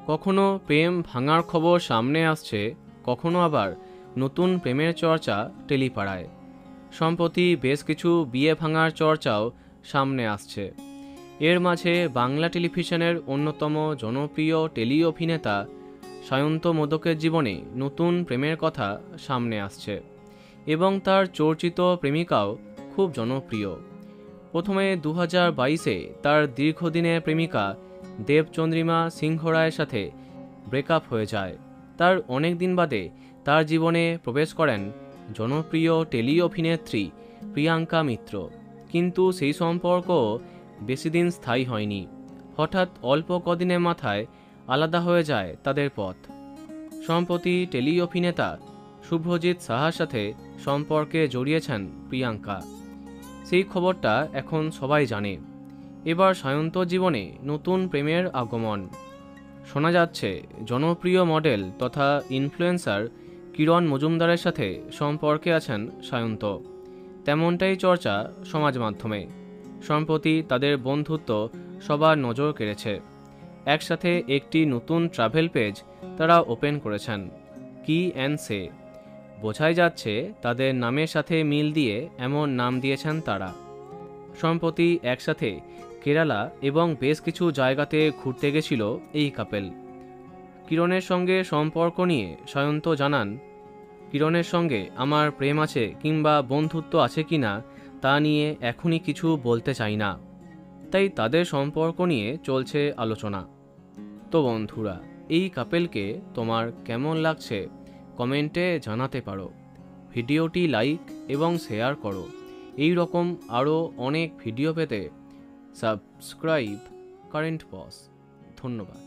কখনো প্রেম ভাঙার খবর সামনে আসছে, কখনো আবার নতুন প্রেমের চর্চা টেলিপাড়ায়। সম্প্রতি বেশ কিছু বিয়ে ভাঙার চর্চাও সামনে আসছে। এর মাঝে বাংলা টেলিভিশনের অন্যতম জনপ্রিয় টেলি অভিনেতা সায়ন্ত মোদকের জীবনে নতুন প্রেমের কথা সামনে আসছে এবং তার চর্চিত প্রেমিকাও খুব জনপ্রিয়। প্রথমে 2022-এ তার দীর্ঘদিনের প্রেমিকা দেবচন্দ্রিমা সিংহ রায়ের সাথে ব্রেকআপ হয়ে যায়। তার অনেক দিন বাদে তার জীবনে প্রবেশ করেন জনপ্রিয় টেলি অভিনেত্রী প্রিয়াঙ্কা মিত্র, কিন্তু সেই সম্পর্ক বেশি দিন স্থায়ী হয়নি। হঠাৎ অল্প কদিনের মাথায় আলাদা হয়ে যায় তাদের পথ। সম্প্রতি টেলি অভিনেতা শুভ্রজিৎ সাহার সাথে সম্পর্কে জড়িয়েছেন প্রিয়াঙ্কা। সেই খবরটা এখন সবাই জানে। এবার সায়ন্ত জীবনে নতুন প্রেমের আগমন। শোনা যাচ্ছে জনপ্রিয় মডেল তথা ইনফ্লুয়েন্সার কিরণ মজুমদারের সাথে সম্পর্কে আছেন সায়ন্ত, তেমনটাই চর্চা সমাজ মাধ্যমে। সম্প্রতি তাদের বন্ধুত্ব সবার নজর কেড়েছে। একসাথে একটি নতুন ট্রাভেল পেজ তারা ওপেন করেছেন, কি অ্যান্ড সে। বোঝাই যাচ্ছে তাদের নামের সাথে মিল দিয়ে এমন নাম দিয়েছেন তারা। সম্প্রতি একসাথে কেরালা এবং বেশ কিছু জায়গাতে ঘুরতে গেছিল এই কাপেল। কিরণের সঙ্গে সম্পর্ক নিয়ে সায়ন্ত জানান, কিরণের সঙ্গে আমার প্রেম আছে কিংবা বন্ধুত্ব আছে কিনা তা নিয়ে এখনই কিছু বলতে চাই না, তাই তাদের সম্পর্ক নিয়ে চলছে আলোচনা। তো বন্ধুরা, এই কাপেলকে তোমার কেমন লাগছে কমেন্টে জানাতে পারো। ভিডিওটি লাইক এবং শেয়ার করো। এই রকম আরও অনেক ভিডিও পেতে সাবস্ক্রাইব কারেন্ট পজ। ধন্যবাদ।